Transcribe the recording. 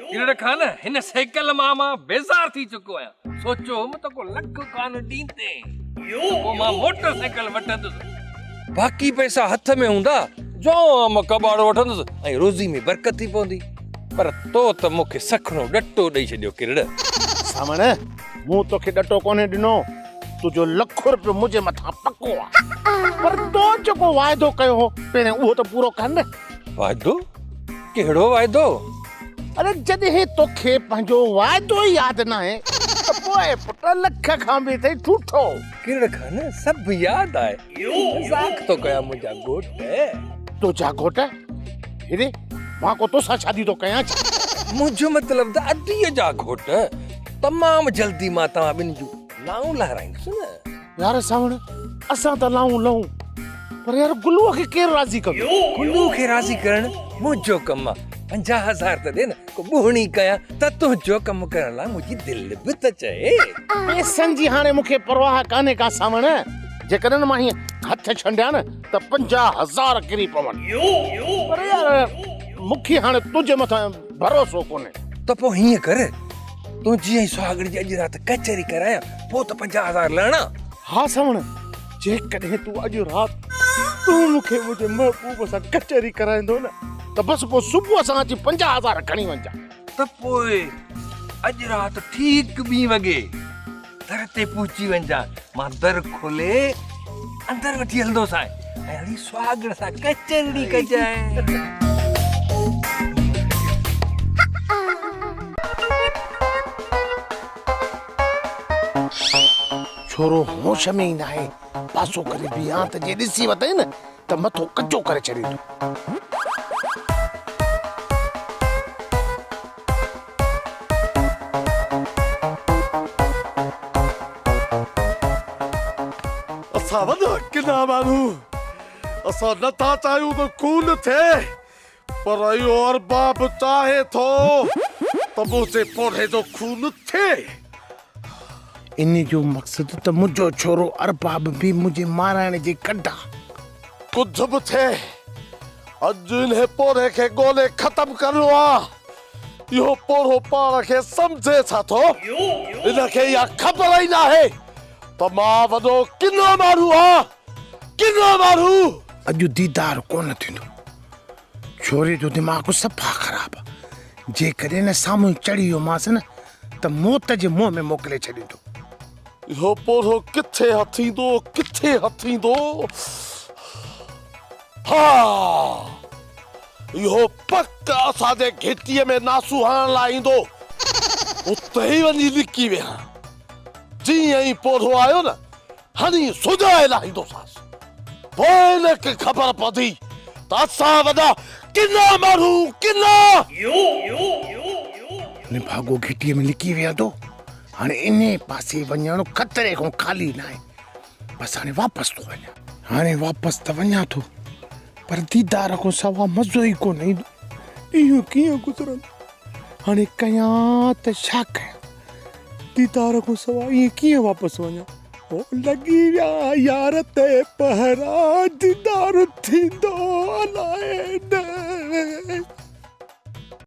किरण खान हिन साइकिल मां बेज़ार थी चुको आहियां। सोचो तो को लख कान ॾींदे को मां मोटरसाइकिल वठंदुसि, बाक़ी पैसा हथ में हूंदा जाम कबाड़ वठंदुसि ऐं रोज़ी में बरकत थी पवंदी। पर तो त मूंखे सखणो ॾटो ॾेई छॾियो किरण। सामण मूं तोखे ॾटो कोन्हे ॾिनो, तुंहिंजो लखो रुपयो मुंहिंजे मथां पको आहे, पर तो जेको वाइदो कयो हो पहिरियों उहो त पूरो कर न। वाइदो? कहिड़ो वाइदो? अरे जॾहिं तोखे पंहिंजो वाइदो ई यादि न आहे त पोइ पुट लख खां बि अथई ठूठो। किरण खान सभु यादि आहे, मज़ाक तो कया मुंहिंजा घोट। तुंहिंजा घोट? हेॾे मां को तोसां शादी थो कयां छा? मुंहिंजो मतिलबु त अदीअ जा घोट। तमामु जल्दी मां तव्हां ॿिनि जूं लाऊं लहराईंदुसि न। यार सावण असां त लाऊं लहूं, पर यार गुलूअ खे केरु राज़ी कंदो? गुलू खे राज़ी करणु मुंहिंजो कमु आहे। 50,000 त दे न, को बुहणी कयां त तुंहिंजो कमु करण लाइ मुंहिंजी दिलि बि त चए। पैसनि जी हाणे मूंखे परवाह कान्हे का सावण। जेकॾहिं मां हीअं हथ छंडिया न त 50,000 किरी पवनि। पर यार मूंखे हाणे तुंहिंजे मथां भरोसो कोन्हे। त पोइ हीअं कर, तूं जीअं ई सुहागण जी अॼु राति कचहरी करायां पोइ त 50,000 लहणा। हा सावण, जेकॾहिं तूं अॼु राति तूं मूंखे मुंहिंजे महबूब सां कचहरी कराईंदो न त बसि पोइ सुबुह सां अची 50,000 खणी वञा। त पोइ अॼु राति ठीक 2 वॻे दर ते पहुची वञा। मां दर खोले अंदर वठी हलंदोसि ऐं हली सुहागण सां कचहरी कजांइ। छोरो होश में ई न आहे, पासो करे बीहां त जे ॾिसी वठे न त मथो कचो करे छॾींदो। असां वॾा किना माण्हू, असां नथा चाहियूं त खून थिए, पर इहो अरबाब चाहे थो त मुंहिंजे पोढ़े जो खून थिए। इन जो मक़सदु त मुंहिंजो छोरो अरबाब बि मुंहिंजे माराइण जी कढा। कुझु बि थिए, अॼु इन पोढ़े खे ॻोल्हे ख़तमु करिणो आहे। इहो पोढ़ो पाण खे सम्झे छा थो? इनखे इहा ख़बर ई न आहे त मां वॾो किनो माण्हू आहियां, किनो माण्हू। अॼु दीदार कोन थींदो, छोरे जो दिमाग़ सफ़ा ख़राब आहे। जेकॾहिं न साम्हूं चढ़ी वियो मांसि न त मौत जे मुंहं में मोकिले छॾींदो। इहो पोढ़ो किथे हथींदो, किथे हथींदो? हा, इहो पक असांजे घिटीअ में नासू हणण लाइ ईंदो। उते ई वञी लिकी विया। जीअं ई पोढ़ो आयो न, हणी सुजाए लाहींदोसांसि। पोइ हिनखे ख़बर पवंदी त असां वॾा किना माण्हू, किना। निभागो घिटीअ में लिकी विया थो। हाणे इन पासे वञणु ख़तरे खां ख़ाली न आहे। बसि हाणे वापसि थो वञा। हाणे वापसि त वञा थो, पर दीदार खां सवाइ मज़ो ई कोन ईंदो। इहो कीअं गुज़रंदो? हाणे कयां त छा कयां? दीदार खां सवाइ ईअं कीअं वापसि वञा? ओ लॻी विया यार ते पहरा, दीदार थींदो अलाए न।